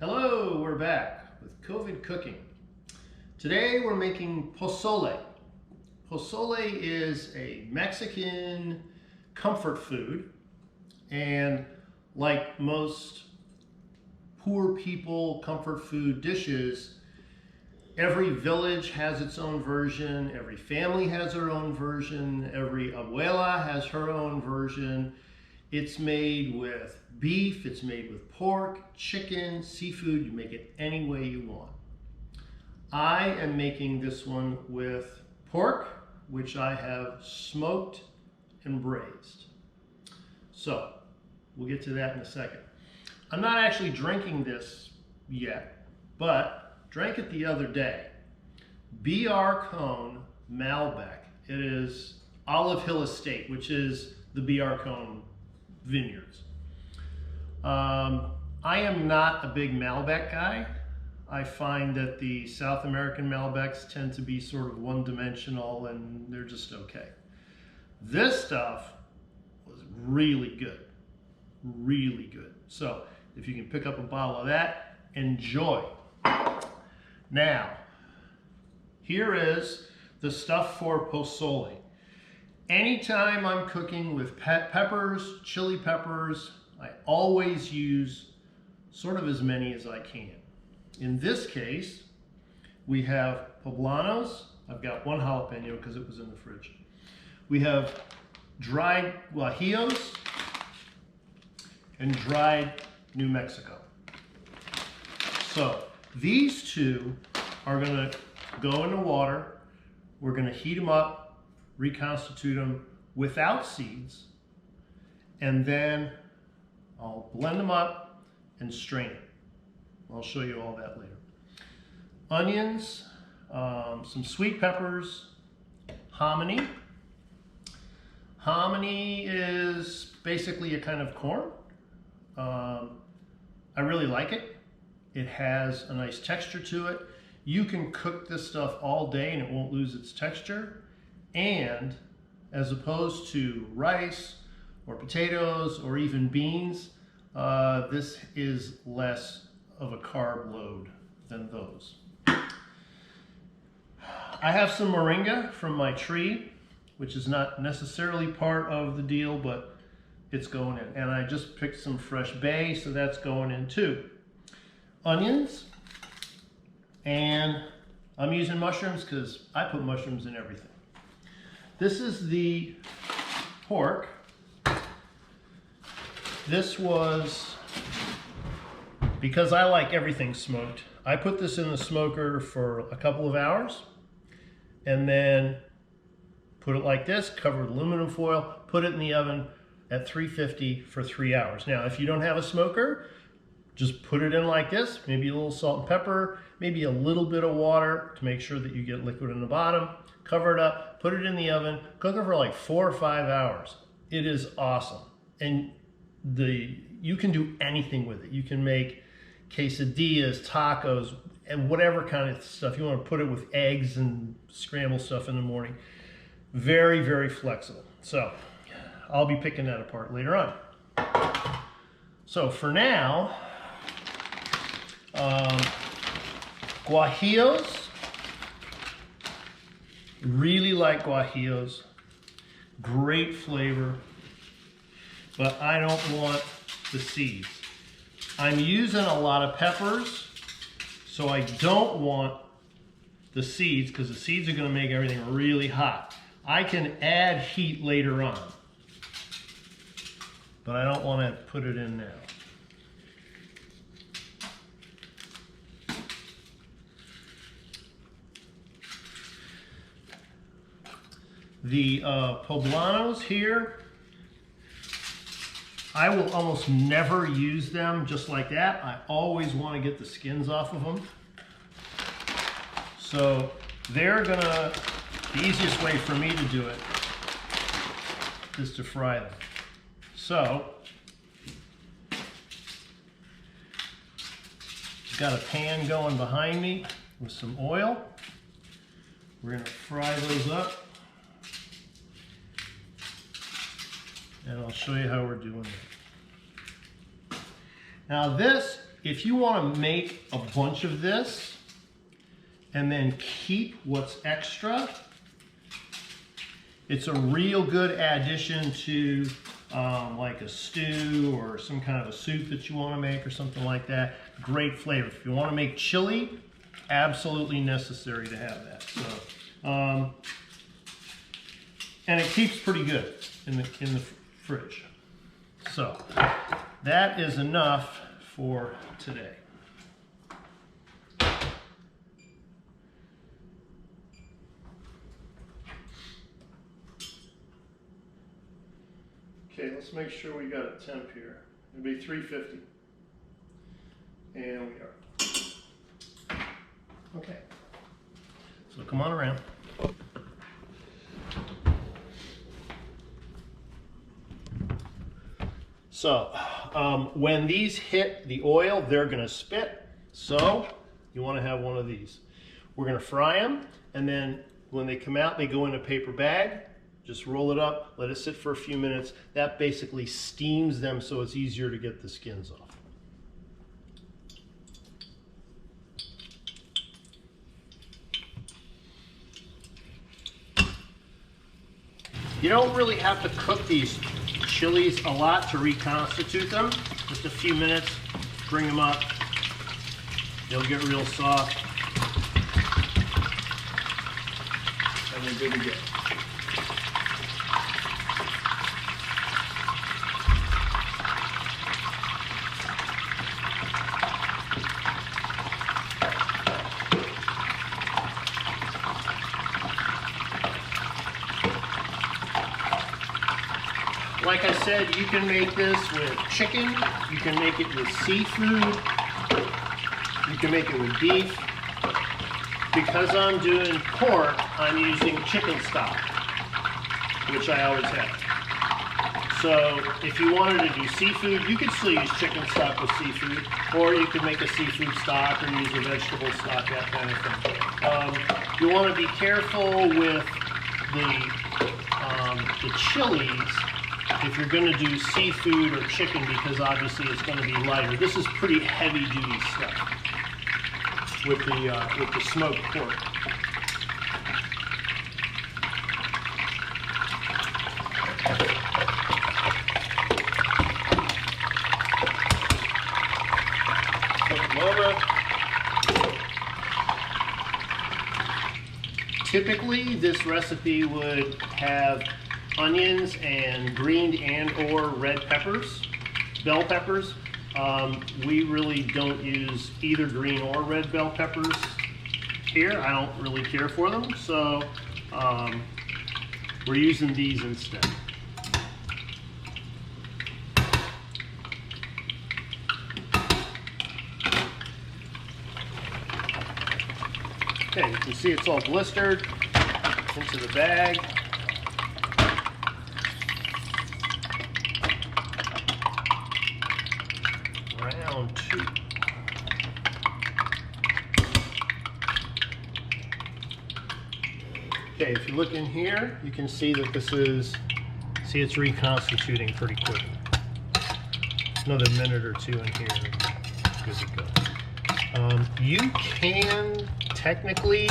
Hello, we're back with COVID cooking. Today we're making posole. Posole is a Mexican comfort food, and like most poor people comfort food dishes, every village has its own version, every family has their own version, every abuela has her own version. It's made with beef, it's made with pork, chicken, seafood. You make it any way you want. I am making this one with pork, which I have smoked and braised. So we'll get to that in a second. I'm not actually drinking this yet, but drank it the other day. BR Cone Malbec. It is Olive Hill Estate, which is the BR Cone vineyards. I am not a big Malbec guy. I find that the South American Malbecs tend to be sort of one-dimensional and they're just okay. This stuff was really good, really good. So if you can pick up a bottle of that, enjoy. Now, here is the stuff for posole. Anytime I'm cooking with peppers, chili peppers, I always use sort of as many as I can. In this case, we have poblanos. I've got one jalapeno because it was in the fridge. We have dried guajillos and dried New Mexico. So these two are going to go into water. We're going to heat them up, reconstitute them without seeds, and then I'll blend them up and strain it. I'll show you all that later. Onions, some sweet peppers, hominy. Hominy is basically a kind of corn. I really like it. It has a nice texture to it. You can cook this stuff all day and it won't lose its texture. And as opposed to rice or potatoes or even beans, this is less of a carb load than those. I have some moringa from my tree, which is not necessarily part of the deal, but it's going in. And I just picked some fresh bay, so that's going in too. Onions, and I'm using mushrooms because I put mushrooms in everything. This is the pork. This was, because I like everything smoked, I put this in the smoker for a couple of hours and then put it like this, cover with aluminum foil, put it in the oven at 350 for 3 hours. Now, if you don't have a smoker, just put it in like this, maybe a little salt and pepper, maybe a little bit of water to make sure that you get liquid in the bottom. Cover it up, put it in the oven, cook it for like 4 or 5 hours. It is awesome. And you can do anything with it. You can make quesadillas, tacos, and whatever kind of stuff. You want to put it with eggs and scramble stuff in the morning. Very, very flexible. So I'll be picking that apart later on. So for now, guajillos. Really like guajillos. Great flavor. But I don't want the seeds. I'm using a lot of peppers, so I don't want the seeds because the seeds are going to make everything really hot. I can add heat later on, but I don't want to put it in now. The poblanos here, I will almost never use them just like that. I always want to get the skins off of them. So the easiest way for me to do it is to fry them. So, got a pan going behind me with some oil. We're going to fry those up. And I'll show you how we're doing it. Now this if you want to make a bunch of this and then keep what's extra, it's a real good addition to like a stew or some kind of a soup that you want to make or something like that. Great flavor. If you want to make chili, absolutely necessary to have that. So, and it keeps pretty good in the fridge. So that is enough for today. Okay, let's make sure we got a temp here. It'll be 350. And we are. Okay. So come on around. So when these hit the oil, they're going to spit. So you want to have one of these. We're going to fry them, and then when they come out, they go in a paper bag. Just roll it up, let it sit for a few minutes. That basically steams them so it's easier to get the skins off. You don't really have to cook these chilies a lot to reconstitute them. Just a few minutes, bring them up. They'll get real soft. And they're good to go. Like I said, you can make this with chicken, you can make it with seafood, you can make it with beef. Because I'm doing pork, I'm using chicken stock, which I always have. So if you wanted to do seafood, you could still use chicken stock with seafood, or you could make a seafood stock or use a vegetable stock, that kind of thing. You want to be careful with the chilies if you're going to do seafood or chicken, because obviously it's going to be lighter. This is pretty heavy duty stuff with the smoked pork. Flip them over. Typically, this recipe would have onions and green and or red peppers, bell peppers. We really don't use either green or red bell peppers here. I don't really care for them, so we're using these instead. Okay, you can see it's all blistered into the bag. Round two. Okay, if you look in here, you can see that this is, see it's reconstituting pretty quickly. Another minute or two in here, good to go. You can technically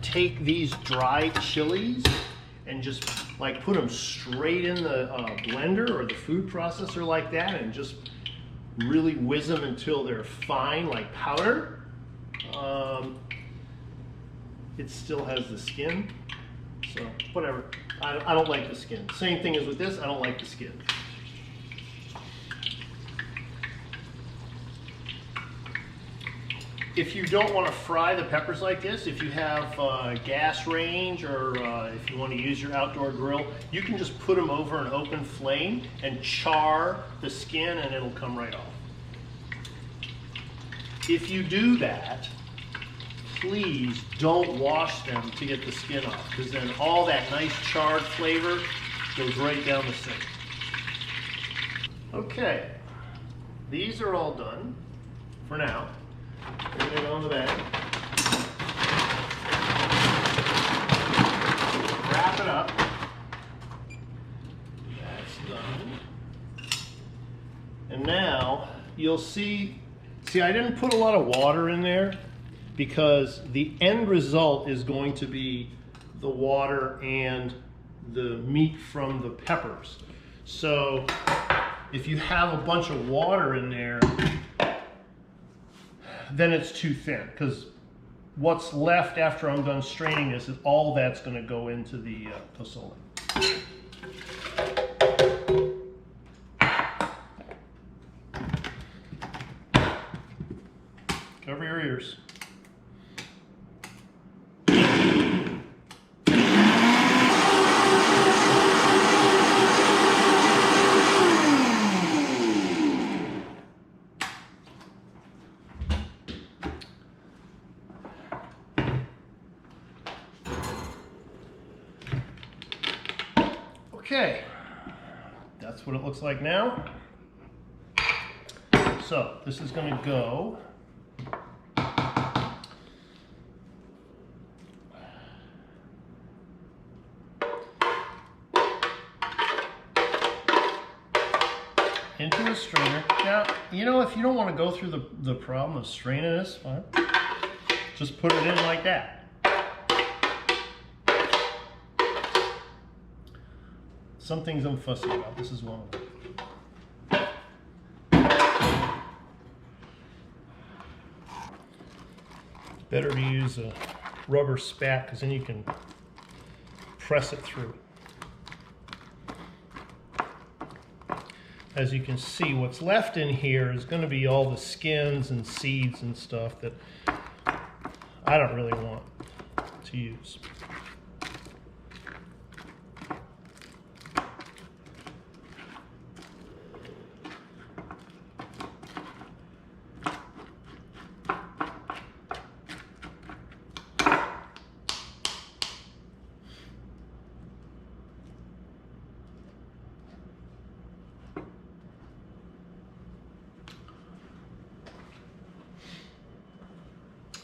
take these dried chilies and just like put them straight in the blender or the food processor like that and just really whiz them until they're fine, like powder. It still has the skin, so whatever. I don't like the skin. Same thing as with this, I don't like the skin. If you don't want to fry the peppers like this, if you have a gas range or if you want to use your outdoor grill, you can just put them over an open flame and char the skin and it'll come right off. If you do that, please don't wash them to get the skin off, because then all that nice charred flavor goes right down the sink. Okay, these are all done for now. Bring it on the bag. Wrap it up. That's done. And now you'll see See, I didn't put a lot of water in there because the end result is going to be the water and the meat from the peppers. So if you have a bunch of water in there, then it's too thin, because what's left after I'm done straining this is all that's going to go into the posole. Cover your ears. Okay, that's what it looks like now. So this is going to go into the strainer. Now, you know, if you don't want to go through the problem of straining this, fine. Just put it in like that. Some things I'm fussy about. This is one of them. Better to use a rubber spat, because then you can press it through. As you can see, what's left in here is going to be all the skins and seeds and stuff that I don't really want to use.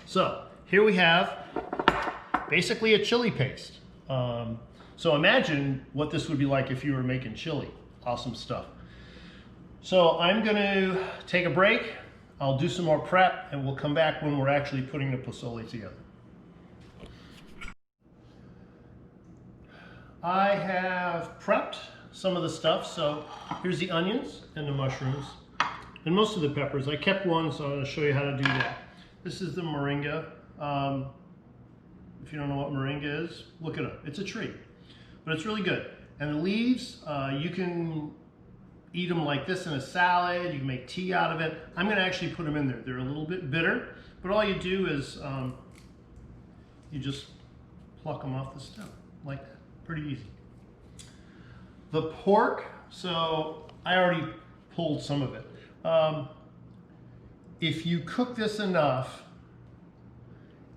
So here we have basically a chili paste. So imagine what this would be like if you were making chili. Awesome stuff. So I'm going to take a break. I'll do some more prep, and we'll come back when we're actually putting the posole together. I have prepped some of the stuff. So here's the onions and the mushrooms and most of the peppers. I kept one, so I'm going to show you how to do that. This is the moringa. If you don't know what moringa is, look it up. It's a tree, but it's really good. And the leaves, you can eat them like this in a salad. You can make tea out of it. I'm going to actually put them in there. They're a little bit bitter, but all you do is you just pluck them off the stem like that. Pretty easy. The pork, so I already pulled some of it. If you cook this enough,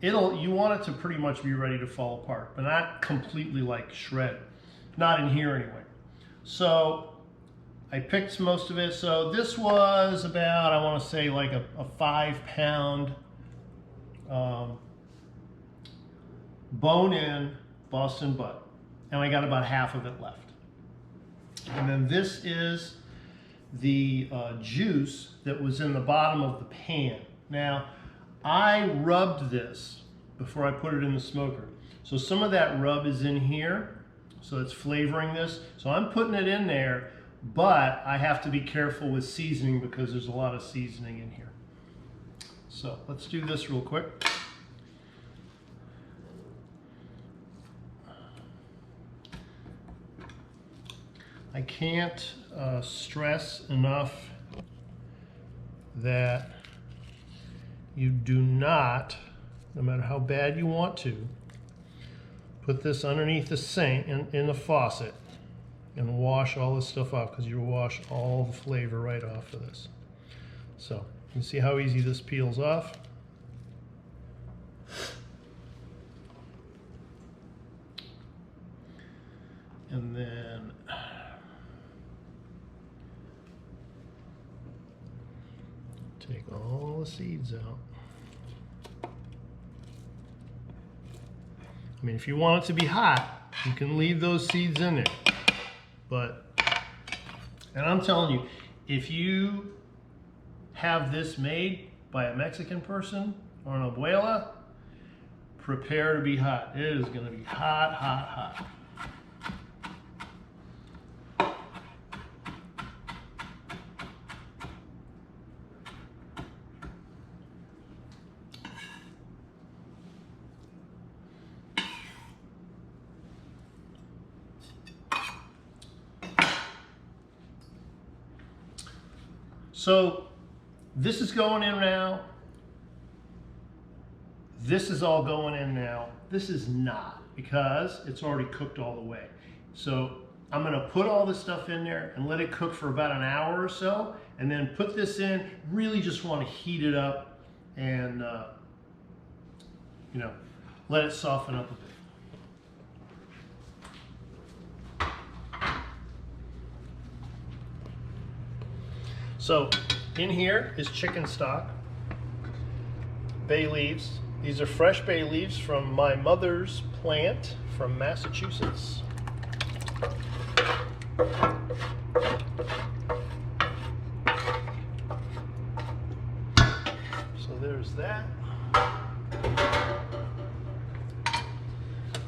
you want it to pretty much be ready to fall apart, but not completely like shred. Not in here anyway. So I picked most of it. So this was about, I want to say like a 5-pound bone-in Boston butt. And I got about half of it left. And then this is the juice that was in the bottom of the pan. Now, I rubbed this before I put it in the smoker. So some of that rub is in here, so it's flavoring this. So I'm putting it in there, but I have to be careful with seasoning because there's a lot of seasoning in here. So let's do this real quick. I can't stress enough that you do not, no matter how bad you want to, put this underneath the sink in the faucet and wash all this stuff off, because you wash all the flavor right off of this. So you see how easy this peels off. And then take all the seeds out. I mean, if you want it to be hot, you can leave those seeds in there. But, and I'm telling you, if you have this made, by a Mexican person or an abuela, prepare to be hot. It is going to be hot, hot, hot. So this is going in now. This is all going in now. This is not, because it's already cooked all the way. So I'm gonna put all this stuff in there and let it cook for about an hour or so, and then put this in. Really just wanna heat it up and you know, let it soften up a bit. So in here is chicken stock, bay leaves. These are fresh bay leaves from my mother's plant from Massachusetts. So there's that.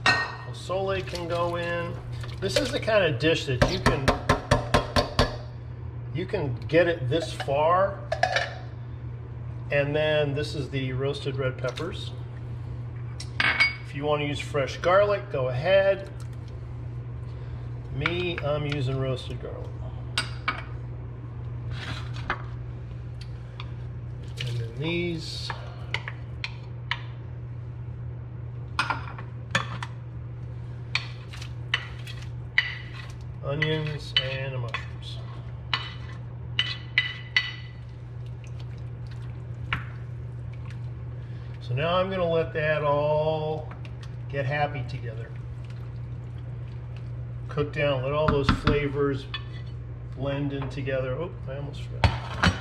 Posole can go in. This is the kind of dish that you can get it this far, and then this is the roasted red peppers. If you want to use fresh garlic, go ahead. Me, I'm using roasted garlic. And then these. Onions and the mushrooms. So now I'm going to let that all get happy together. Cook down, let all those flavors blend in together. Oh, I almost forgot.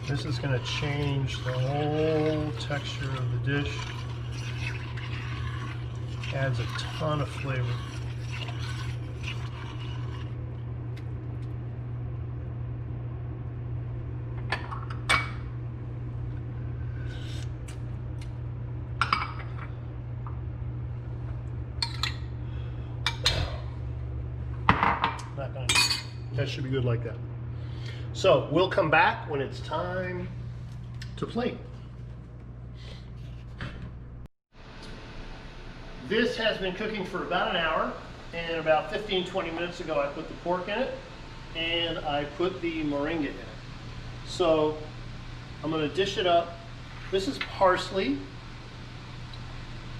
This is going to change the whole texture of the dish. Adds a ton of flavor. Not gonna, that should be good like that. So we'll come back when it's time to plate. This has been cooking for about an hour, and about 15-20 minutes ago I put the pork in it and I put the moringa in it. So I'm going to dish it up. This is parsley.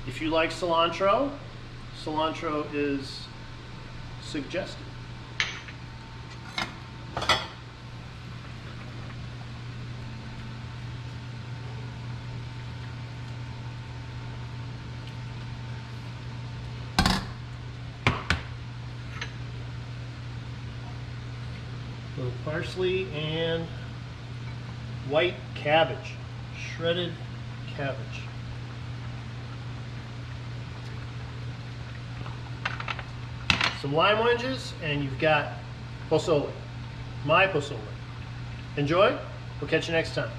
If you like cilantro, cilantro is suggested. Little parsley and white cabbage, shredded cabbage. Some lime wedges, and you've got posole, my posole. Enjoy. We'll catch you next time.